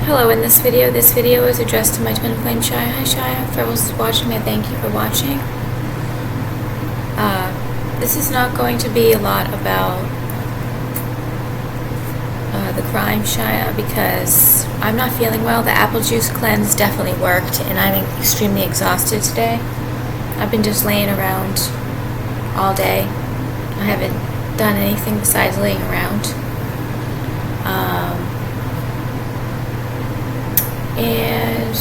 Hello, in this video is addressed to my twin flame Shia. Hi Shia, for those watching, I thank you for watching. This is not going to be a lot about the crime Shia because I'm not feeling well. The apple juice cleanse definitely worked and I'm extremely exhausted today. I've been just laying around all day. I haven't done anything besides laying around. And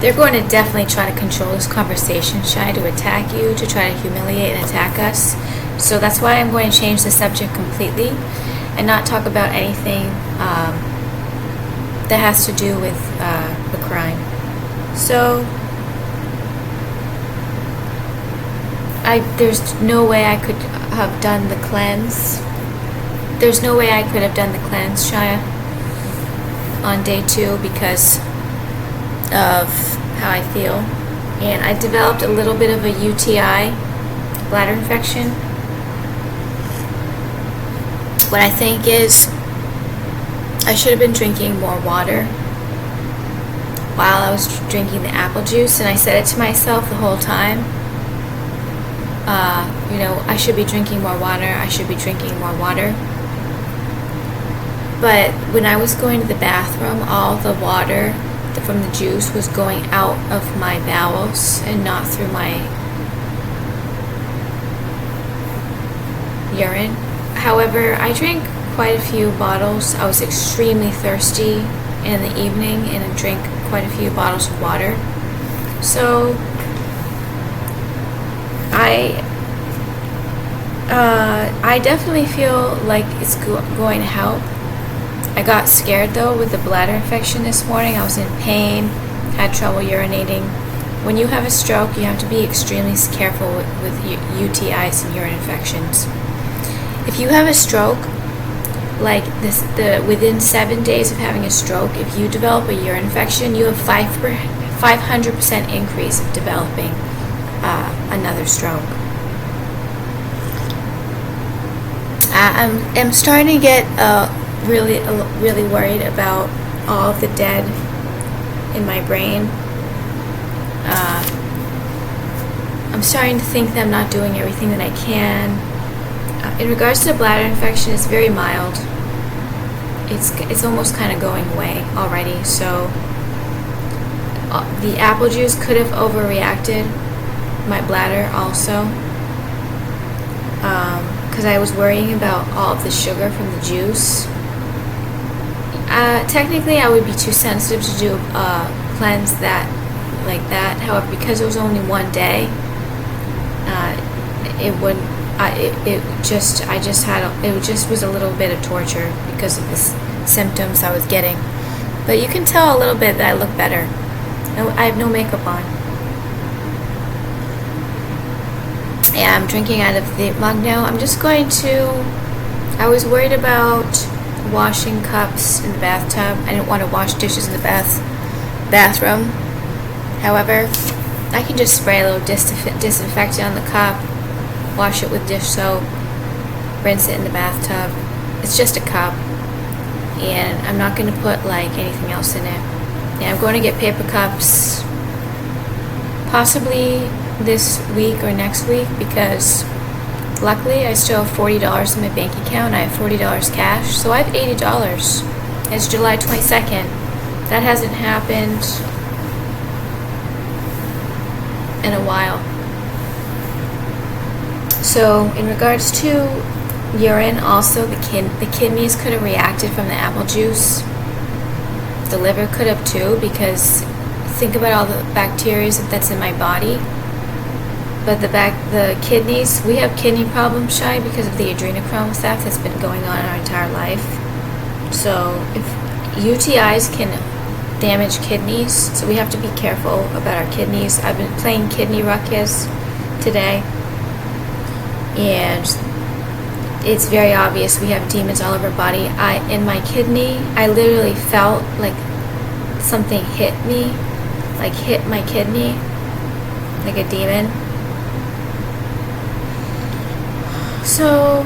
they're going to definitely try to control this conversation, Shy, to attack you, to try to humiliate and attack us. So that's why I'm going to change the subject completely and not talk about anything that has to do with the crime. So there's no way I could have done the cleanse. There's no way I could have done the cleanse, Shia, on day 2 because of how I feel. And I developed a little bit of a UTI, bladder infection. What I think is I should have been drinking more water while I was drinking the apple juice, and I said it to myself the whole time. I should be drinking more water. I should be drinking more water. But when I was going to the bathroom, all the water from the juice was going out of my bowels and not through my urine. However, I drank quite a few bottles. I was extremely thirsty in the evening and I drank quite a few bottles of water. So I definitely feel like it's going to help. I got scared though with the bladder infection this morning. I was in pain, had trouble urinating. When you have a stroke, you have to be extremely careful with UTIs and urine infections. If you have a stroke, like within 7 days of having a stroke, if you develop a urine infection, you have 500% increase of developing another stroke. I'm starting to get really worried about all of the dead in my brain. I'm starting to think that I'm not doing everything that I can. In regards to the bladder infection, it's very mild. It's almost kind of going away already. So the apple juice could have overreacted my bladder also. Because I was worrying about all of the sugar from the juice. Technically, I would be too sensitive to do a cleanse like that. However, because it was only 1 day, it just was a little bit of torture because of the symptoms I was getting. But you can tell a little bit that I look better. I have no makeup on. Yeah, I'm drinking out of the mug now. I was worried about washing cups in the bathtub. I didn't want to wash dishes in the bathroom. However, I can just spray a little disinfectant on the cup, wash it with dish soap, rinse it in the bathtub. It's just a cup, and I'm not going to put anything else in it. Yeah, I'm going to get paper cups possibly this week or next week because luckily I still have $40 in my bank account. I have $40 cash, so I have $80. It's July 22nd. That hasn't happened in a while. So in regards to urine, also the kidneys could have reacted from the apple juice. The liver could have too, because think about all the bacteria that's in my body. But the kidneys, we have kidney problems, Shy, because of the adrenochrome theft that's been going on our entire life. So if UTIs can damage kidneys, so we have to be careful about our kidneys. I've been playing kidney ruckus today, and it's very obvious we have demons all over our body. In my kidney, I literally felt like something hit me, hit my kidney, like a demon. So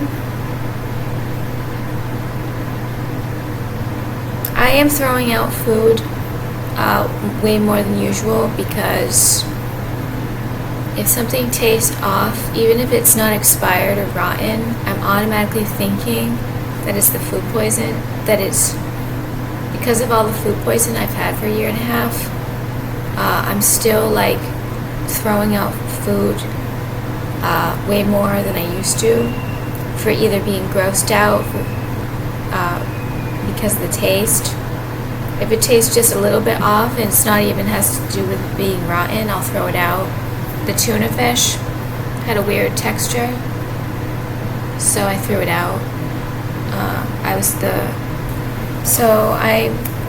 I am throwing out food way more than usual, because if something tastes off, even if it's not expired or rotten, I'm automatically thinking that it's the food poison. That it's because of all the food poison I've had for a year and a half. I'm still like throwing out food way more than I used to, for either being grossed out because of the taste. If it tastes just a little bit off and it's not even has to do with being rotten, I'll throw it out. The tuna fish had a weird texture, so I threw it out.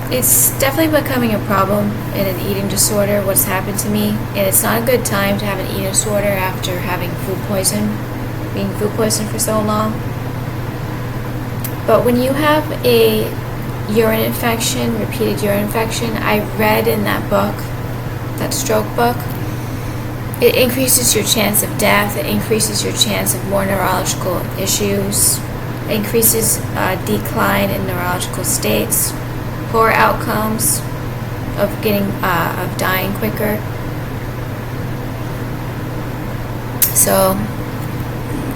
It's definitely becoming a problem in an eating disorder, what's happened to me, and it's not a good time to have an eating disorder after having being food poisoned for so long. But when you have a urine infection, repeated urine infection, I read in that book, that stroke book, it increases your chance of death, it increases your chance of more neurological issues, it increases decline in neurological states, poor outcomes of dying quicker. So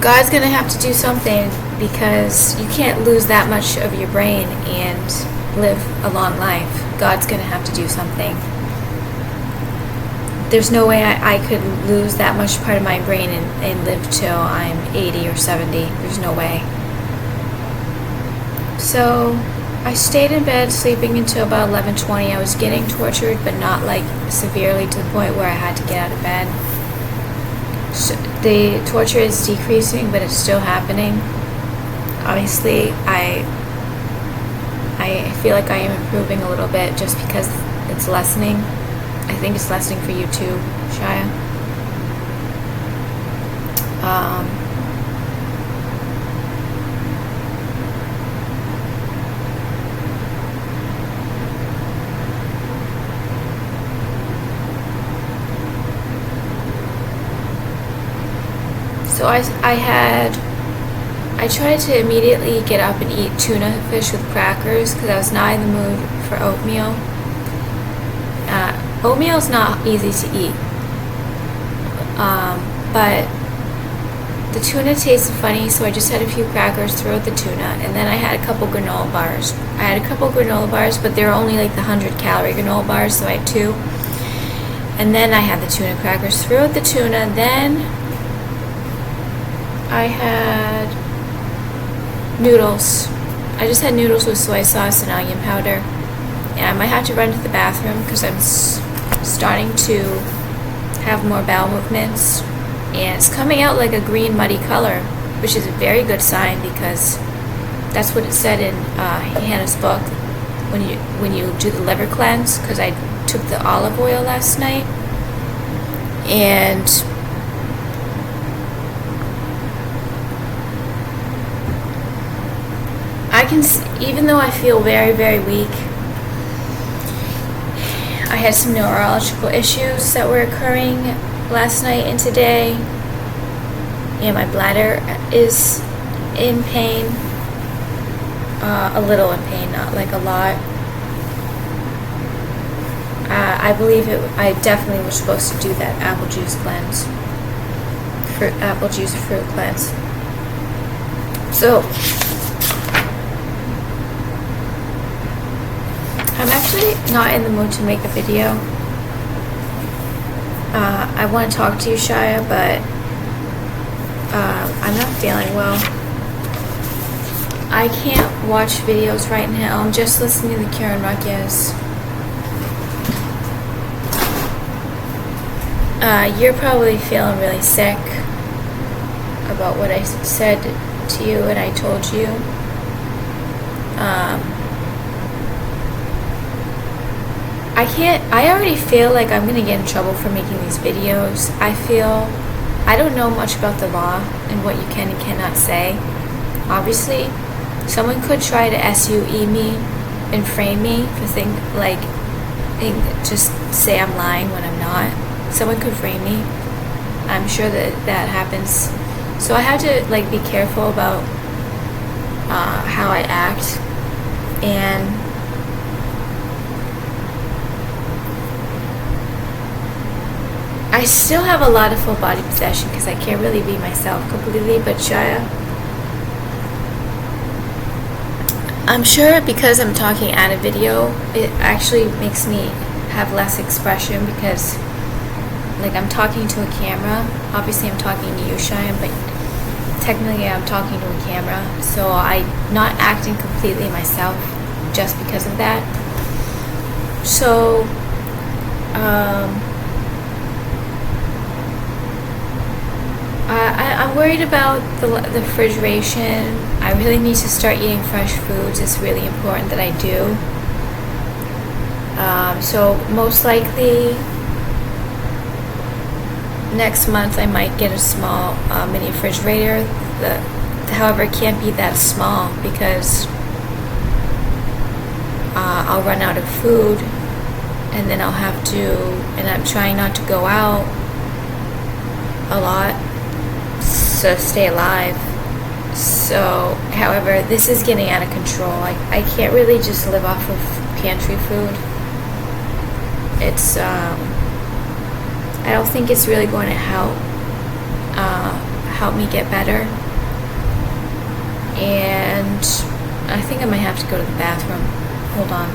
God's gonna have to do something, because you can't lose that much of your brain and live a long life. God's gonna have to do something. There's no way I could lose that much part of my brain and live till I'm 80 or 70. There's no way. So I stayed in bed sleeping until about 11:20. I was getting tortured, but not like severely to the point where I had to get out of bed. So the torture is decreasing, but it's still happening. Obviously, I feel like I am improving a little bit just because it's lessening. I think it's lessening for you too, Shia. So I tried to immediately get up and eat tuna fish with crackers, because I was not in the mood for oatmeal. Oatmeal is not easy to eat, but the tuna tasted funny, so I just had a few crackers, threw out the tuna, and then I had a couple granola bars. But they were only like the 100-calorie granola bars, so I had 2. And then I had the tuna crackers, threw out the tuna, then I had noodles. I just had noodles with soy sauce and onion powder. And I might have to run to the bathroom because I'm starting to have more bowel movements. And it's coming out like a green muddy color, which is a very good sign, because that's what it said in Hannah's book when you do the liver cleanse, because I took the olive oil last night. And even though I feel very, very weak, I had some neurological issues that were occurring last night and today, and my bladder is in pain, a little in pain, not like a lot. I believe I definitely was supposed to do that apple juice fruit cleanse. So I'm actually not in the mood to make a video. I want to talk to you, Shia, but I'm not feeling well. I can't watch videos right now. I'm just listening to the Karen Ruckus. You're probably feeling really sick about what I said to you and I told you. I already feel like I'm gonna get in trouble for making these videos. I don't know much about the law and what you can and cannot say. Obviously, someone could try to SUE me and frame me for just say I'm lying when I'm not. someone could frame me. I'm sure that happens. So I have to like be careful about how I act, and I still have a lot of full body possession because I can't really be myself completely, but I'm sure because I'm talking at a video, it actually makes me have less expression because like I'm talking to a camera. Obviously I'm talking to you, Cheyenne, but technically I'm talking to a camera, so I'm not acting completely myself just because of that. So I'm worried about the refrigeration. I really need to start eating fresh foods. It's really important that I do. So most likely next month I might get a small mini refrigerator. However, it can't be that small because I'll run out of food, and then I'll have to, and I'm trying not to go out a lot to stay alive. So, however, this is getting out of control. I can't really just live off of pantry food. It's I don't think it's really going to help me get better. And I think I might have to go to the bathroom. Hold on.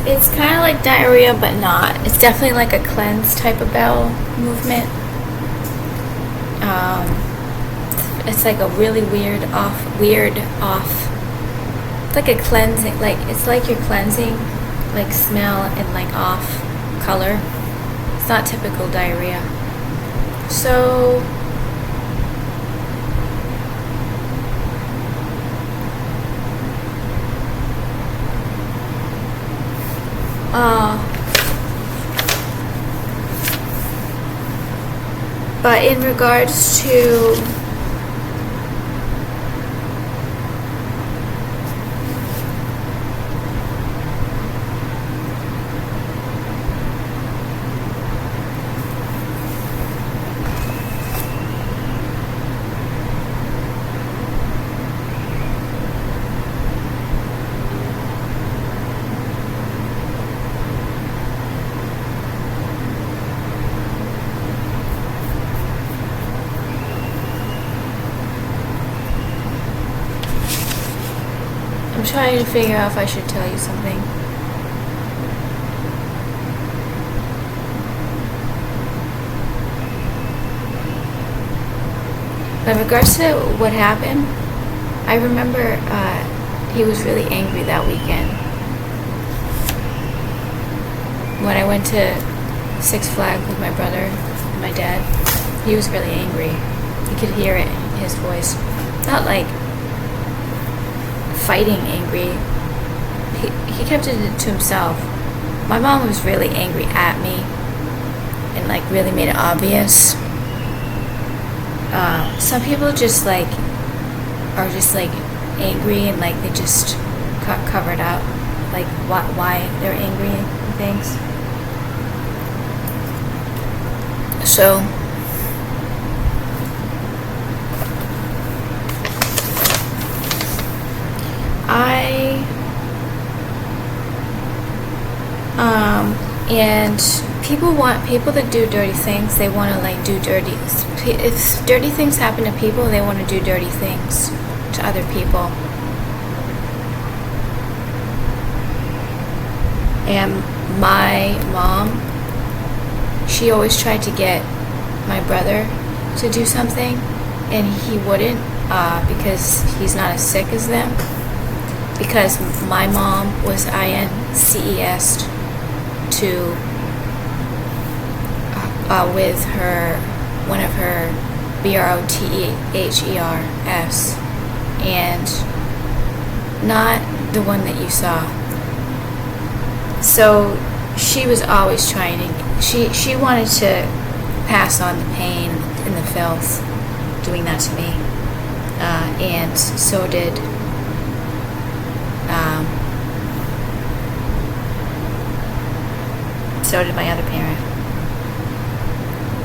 It's kind of like diarrhea, but not. It's definitely like a cleanse type of bowel movement. It's like a really weird off, like a cleansing, like it's like you're cleansing, like smell and like off color. It's not typical diarrhea. So but in regards to I'm trying to figure out if I should tell you something. But in regards to what happened, I remember he was really angry that weekend. When I went to Six Flags with my brother and my dad, he was really angry. You could hear it in his voice. Not like fighting angry. He kept it to himself. My mom was really angry at me and like really made it obvious. Some people just like are just like angry and like they just cover it up, like why they're angry and things. So and people want people that do dirty things. They want to like do dirty. If dirty things happen to people, they want to do dirty things to other people. And my mom, she always tried to get my brother to do something, and he wouldn't, because he's not as sick as them. Because my mom was INCES to with one of her BROTHERS, and not the one that you saw. So she was always trying to, she wanted to pass on the pain and the filth doing that to me, and so did my other parent.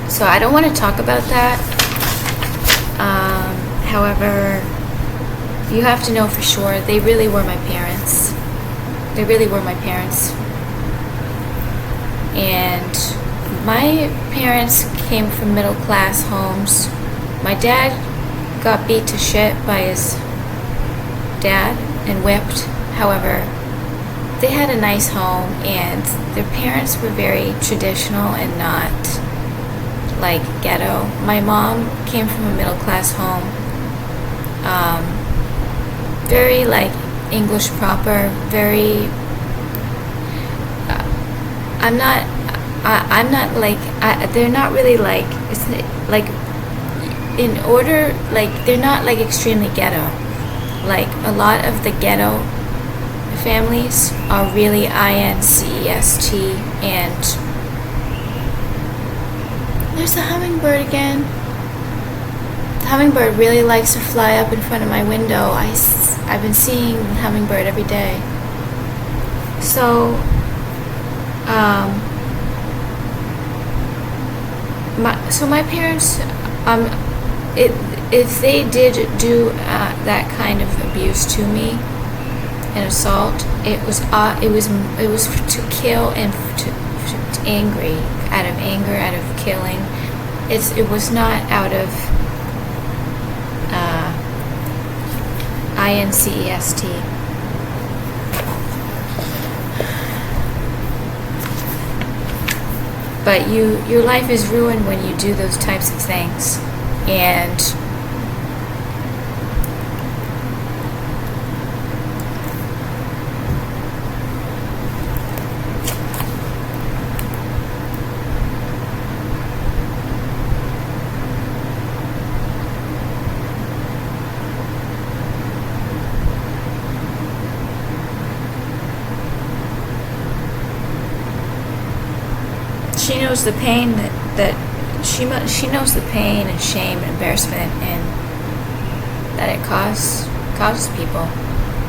So I don't want to talk about that. However, you have to know for sure, they really were my parents. They really were my parents. And my parents came from middle class homes. My dad got beat to shit by his dad and whipped. However, they had a nice home, and their parents were very traditional and not like ghetto. My mom came from a middle class home, very like English proper, very I'm not like, they're not really like, it's like, in order, like, they're not like extremely ghetto. Like, a lot of the ghetto families are really INCEST, and there's the hummingbird again. The hummingbird really likes to fly up in front of my window. I've been seeing the hummingbird every day. So, my parents, if they did do that kind of abuse to me, an assault, it was to kill and to angry, out of anger, out of killing. It was not out of INCEST. But your life is ruined when you do those types of things. And she knows the pain that she knows the pain and shame and embarrassment and that it causes people,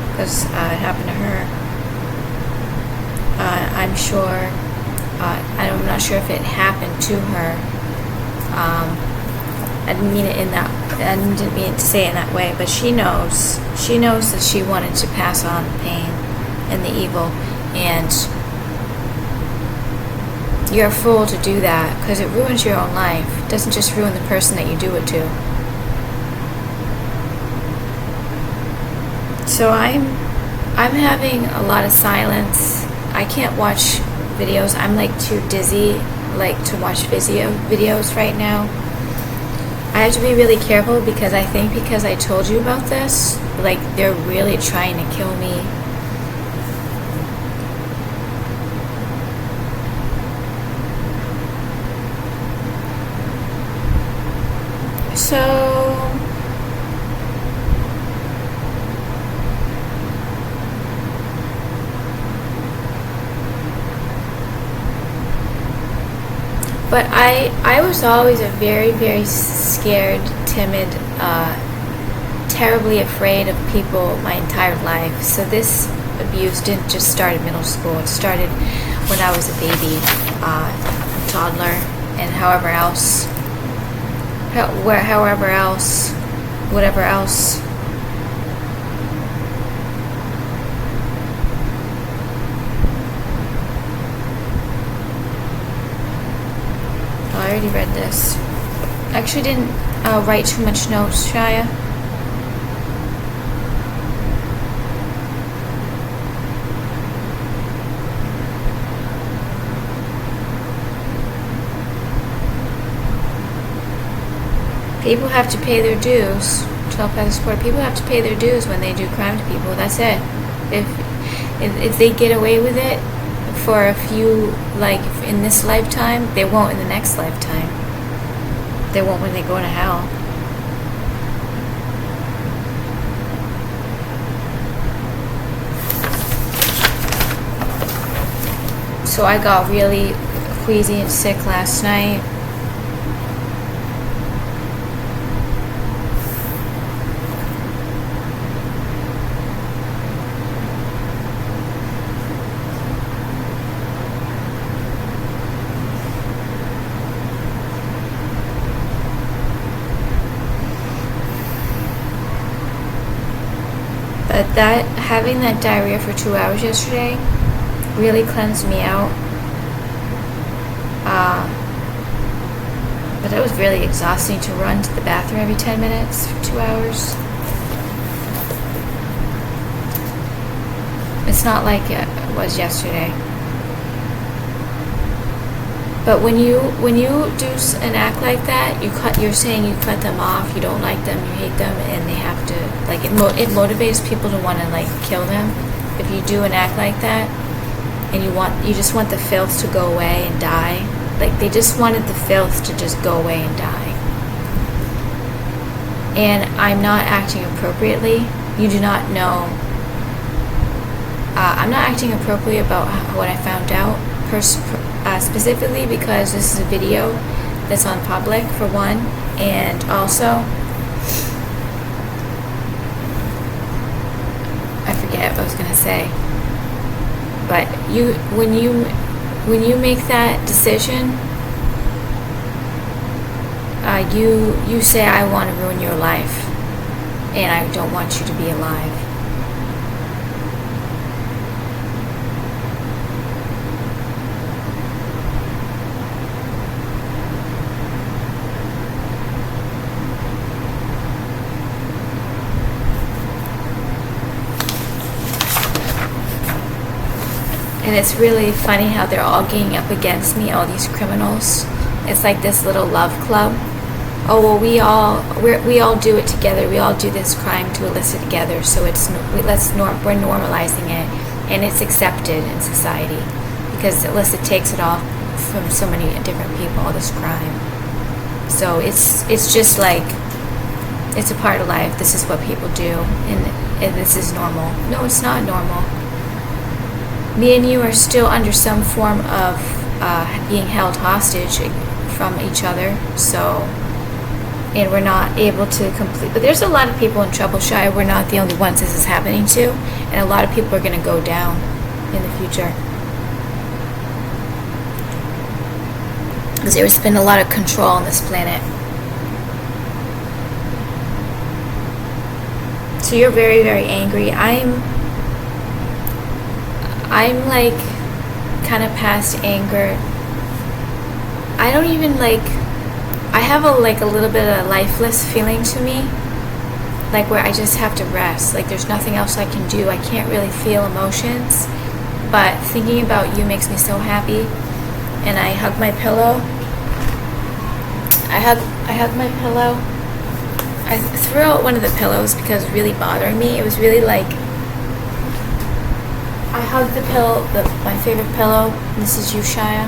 because it happened to her. I'm sure. I'm not sure if it happened to her. I didn't mean to say it in that way, but she knows. She knows that she wanted to pass on the pain and the evil, and you're a fool to do that, because it ruins your own life. It doesn't just ruin the person that you do it to. So I'm having a lot of silence. I can't watch videos. I'm like too dizzy like to watch videos right now. I have to be really careful, because I think because I told you about this, like, they're really trying to kill me. So, but I was always a very, very scared, timid, terribly afraid of people my entire life. So this abuse didn't just start in middle school. It started when I was a baby, toddler, and whatever else. Oh, I already read this. I actually didn't write too much notes, Shia. People have to pay their dues. Telepathic support. People have to pay their dues when they do crime to people. That's it. If they get away with it for a few, like in this lifetime, they won't in the next lifetime. They won't when they go to hell. So I got really queasy and sick last night. But having that diarrhea for 2 hours yesterday really cleansed me out. But it was really exhausting to run to the bathroom every 10 minutes for 2 hours. It's not like it was yesterday. But when you do an act like that, you're saying you cut them off, you don't like them, you hate them, and they have to, like, it motivates people to want to, like, kill them. If you do an act like that, and you just want the filth to go away and die. Like, they just wanted the filth to just go away and die. And I'm not acting appropriately. You do not know. I'm not acting appropriately about what I found out, specifically because this is a video that's on public, for one, and also, I forget what I was going to say. But when you make that decision, you say, I want to ruin your life, and I don't want you to be alive. And it's really funny how they're all ganging up against me, all these criminals. It's like this little love club. Oh, well, we all do it together. We all do this crime to Alyssa together. So we're normalizing it, and it's accepted in society because Alyssa takes it off from so many different people, all this crime. So it's just like, it's a part of life. This is what people do, and this is normal. No, it's not normal. Me and you are still under some form of being held hostage from each other, and we're not able to complete. But there's a lot of people in Troubleshy. We're not the only ones this is happening to, and a lot of people are going to go down in the future. Because there's been a lot of control on this planet. So you're very, very angry. I'm like kind of past anger. I don't even I have a little bit of a lifeless feeling to me, like where I just have to rest. Like there's nothing else I can do. I can't really feel emotions, but thinking about you makes me so happy. And I hug my pillow. I hug my pillow. I threw out one of the pillows because it was really bothering me. It was really I hugged the pillow, my favorite pillow. This is you, Shia.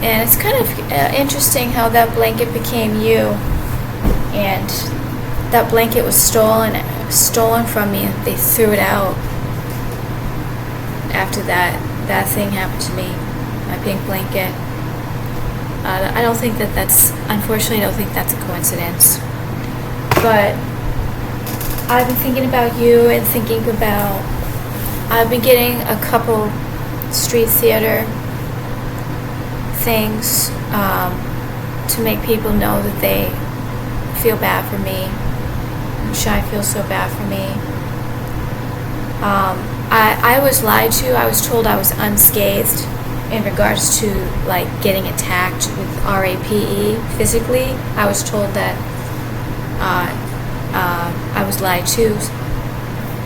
And it's kind of interesting how that blanket became you. And that blanket was stolen from me, and they threw it out after that thing happened to me, my pink blanket. I don't think unfortunately, I don't think that's a coincidence. But I've been thinking about you and thinking about, I've been getting a couple street theater things to make people know that they feel bad for me. And Shai feels so bad for me. I was lied to. I was told I was unscathed in regards to getting attacked with RAPE physically. I was told that I was lied to.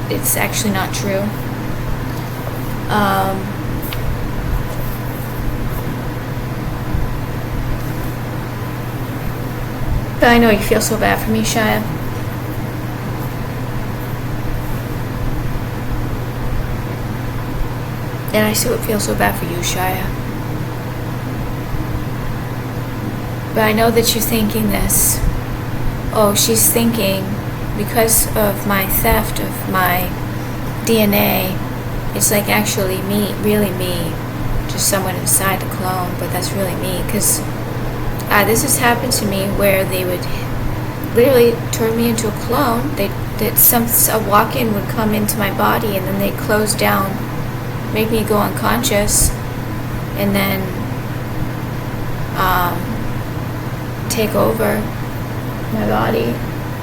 It's actually not true. But I know you feel so bad for me, Shia. And I still feel so bad for you, Shia. But I know that you're thinking this. Oh, she's thinking, because of my theft of my DNA, it's like actually me, really me. Just someone inside the clone, but that's really me. Because this has happened to me where they would literally turn me into a clone. A walk-in would come into my body and then they'd close down, make me go unconscious, and then take over my body.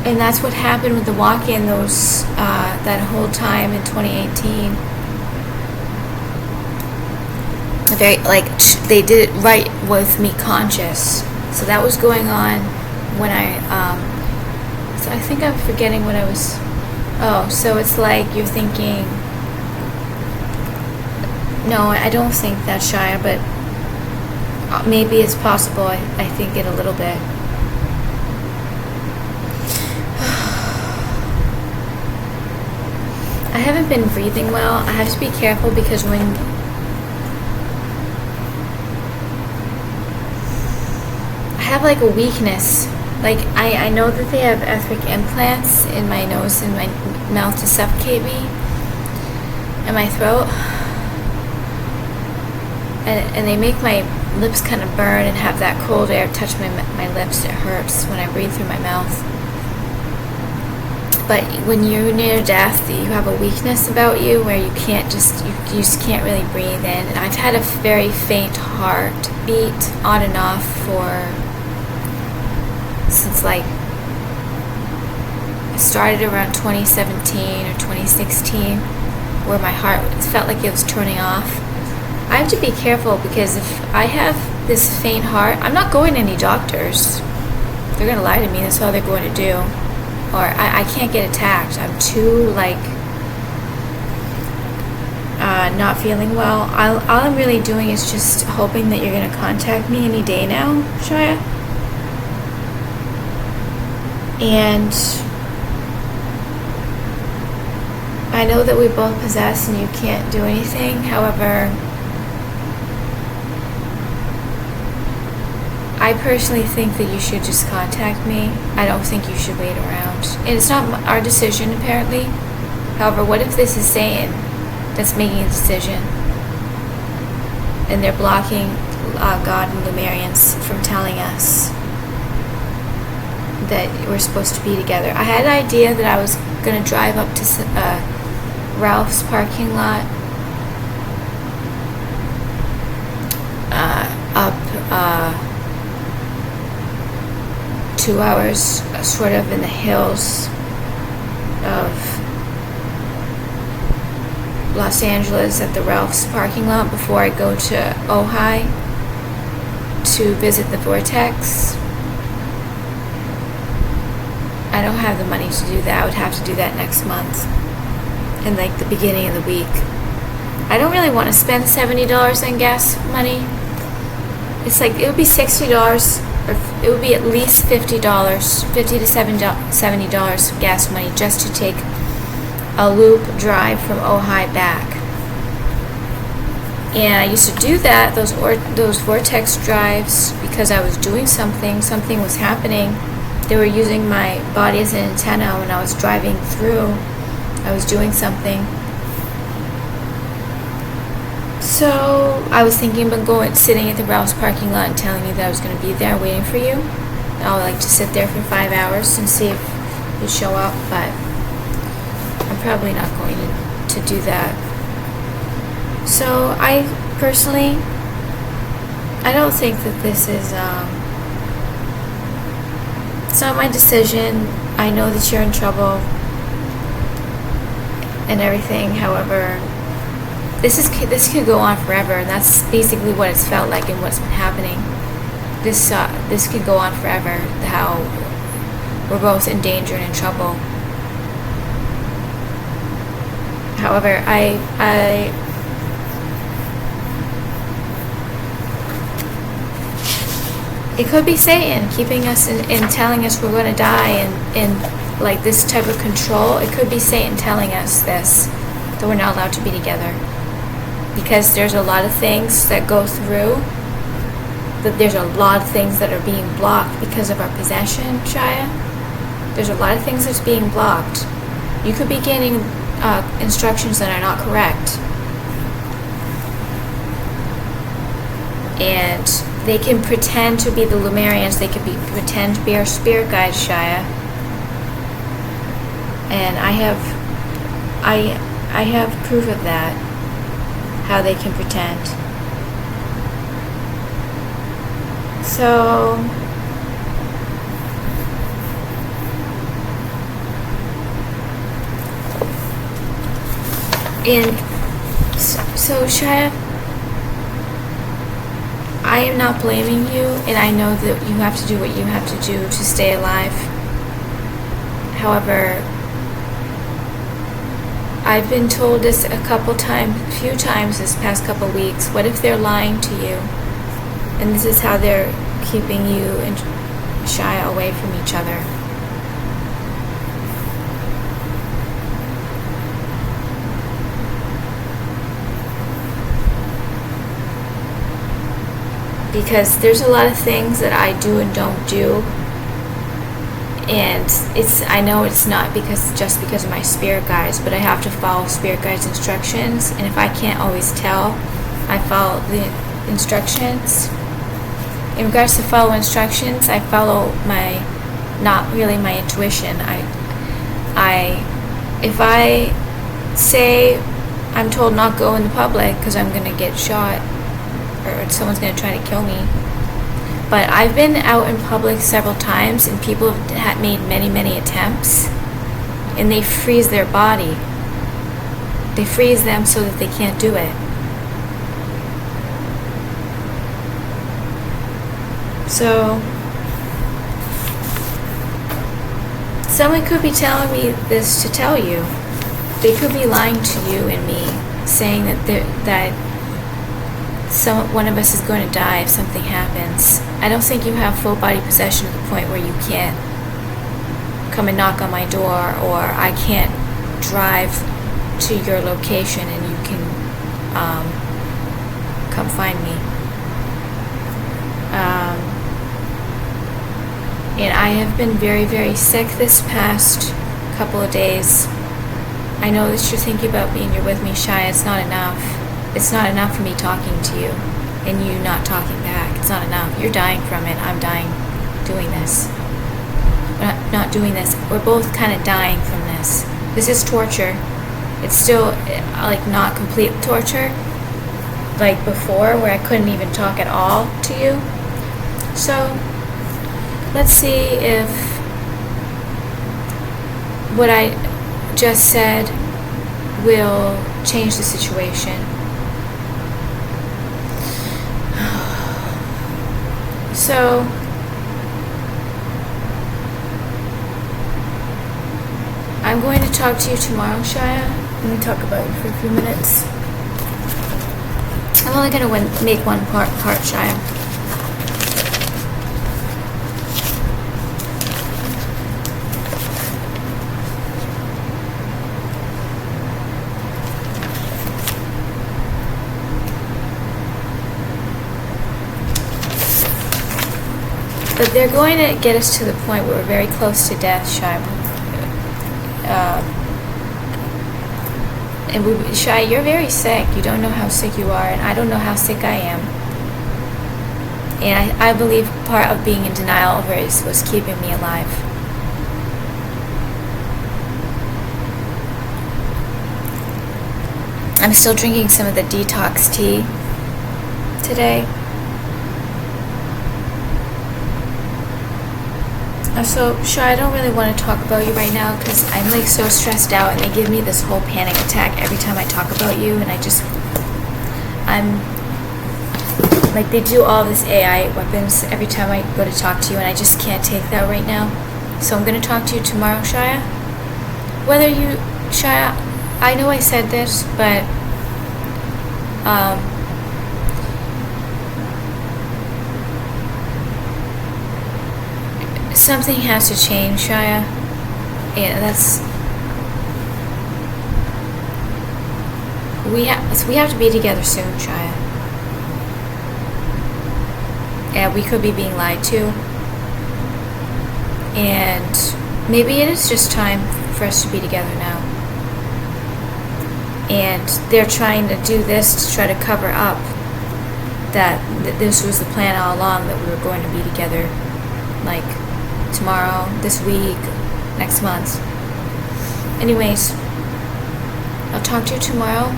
And that's what happened with the walk-in that whole time in 2018. They did it right with me conscious. So that was going on when so I think I'm forgetting what I was. Oh, so it's like you're thinking. No, I don't think that, Shia, but maybe it's possible. I think it a little bit. I haven't been breathing well. I have to be careful because when I have like a weakness, like I know that they have etheric implants in my nose and my mouth to suffocate me and my throat, and they make my lips kind of burn and have that cold air touch my lips. It hurts when I breathe through my mouth. But when you're near death, you have a weakness about you where you just can't really breathe in. And I've had a very faint heartbeat on and off since like it started around 2017 or 2016, where my heart felt like it was turning off. I have to be careful because if I have this faint heart, I'm not going to any doctors. They're going to lie to me. That's all they're going to do. Or I can't get attacked. I'm too not feeling well. All I'm really doing is just hoping that you're going to contact me any day now, Shia. And I know that we both possess and you can't do anything. However, I personally think that you should just contact me. I don't think you should wait around. And it's not our decision, apparently. However, what if this is Satan that's making a decision? And they're blocking God and Lumerians from telling us that we're supposed to be together. I had an idea that I was going to drive up to Ralph's parking lot. 2 hours sort of in the hills of Los Angeles at the Ralph's parking lot before I go to Ojai to visit the vortex. I don't have the money to do that. I would have to do that next month in like the beginning of the week. I don't really want to spend $70 on gas money. It's like it would be $60, or it would be at least $50 to $70 gas money just to take a loop drive from Ojai back. And I used to do that, those vortex drives, because I was doing something was happening. They were using my body as an antenna when I was driving through. I was doing something. So I was thinking about sitting at the Ralph's parking lot and telling you that I was going to be there waiting for you. I'll like to sit there for 5 hours and see if you show up, but I'm probably not going to do that. So I personally, I don't think that this is, it's not my decision. I know that you're in trouble and everything. However, this could go on forever, and that's basically what it's felt like and what's been happening. This could go on forever. How we're both in danger and in trouble. However, It could be Satan keeping us in telling us we're going to die and like this type of control. It could be Satan telling us this, that we're not allowed to be together. Because there's a lot of things that go through, that there's a lot of things that are being blocked because of our possession, Shia. There's a lot of things that's being blocked. You could be getting instructions that are not correct. And they can pretend to be the Lumerians. They can pretend to be our spirit guides, Shia. And I have proof of that, how they can pretend. So Shia, I am not blaming you, and I know that you have to do what you have to do to stay alive. However, I've been told this a few times this past couple weeks. What if they're lying to you? And this is how they're keeping you and Shia away from each other. Because there's a lot of things that I do and don't do, and I know it's not just because of my spirit guides, but I have to follow spirit guides' instructions, and if I can't always tell, I follow the instructions. In regards to follow instructions, I follow not really my intuition. If I say I'm told not go in the public because I'm going to get shot, or someone's going to try to kill me. But I've been out in public several times, and people have made many, many attempts, and they freeze their body. They freeze them so that they can't do it. So, someone could be telling me this to tell you. They could be lying to you and me, saying that one of us is going to die if something happens. I don't think you have full body possession to the point where you can't come and knock on my door, or I can't drive to your location and you can come find me. And I have been very, very sick this past couple of days. I know that you're thinking about me and you're with me, Shia. It's not enough. It's not enough for me talking to you and you not talking back. It's not enough. You're dying from it. I'm dying doing this. We're not doing this. We're both kind of dying from this. This is torture. It's still like not complete torture like before, where I couldn't even talk at all to you. So let's see if what I just said will change the situation. So, I'm going to talk to you tomorrow, Shia. Let me talk about you for a few minutes. I'm only going to make one part, Shia. But they're going to get us to the point where we're very close to death, Shai. Shai, you're very sick. You don't know how sick you are, and I don't know how sick I am. And I believe part of being in denial over it was keeping me alive. I'm still drinking some of the detox tea today. So, Shai, I don't really want to talk about you right now because I'm like so stressed out, and they give me this whole panic attack every time I talk about you, and I'm like, they do all this AI weapons every time I go to talk to you, and I just can't take that right now. So I'm going to talk to you tomorrow, Shia. Shia, I know I said this, but something has to change, Shia. Yeah, we have to be together soon, Shia. And we could be being lied to. And maybe it is just time for us to be together now. And they're trying to do this to try to cover up that this was the plan all along, that we were going to be together, like tomorrow, this week, next month. Anyways, I'll talk to you tomorrow.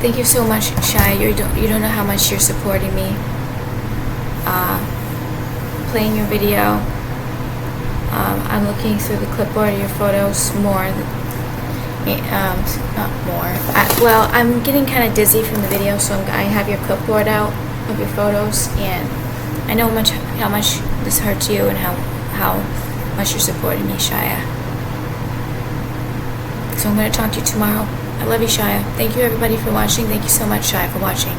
Thank you so much, Shai. You don't know how much you're supporting me. Playing your video. I'm looking through the clipboard of your photos more. Not more. I'm getting kind of dizzy from the video, so I have your clipboard out of your photos, and I know how much this hurts you and how much you're supporting me, Shia. So I'm going to talk to you tomorrow. I love you, Shia. Thank you, everybody, for watching. Thank you so much, Shia, for watching.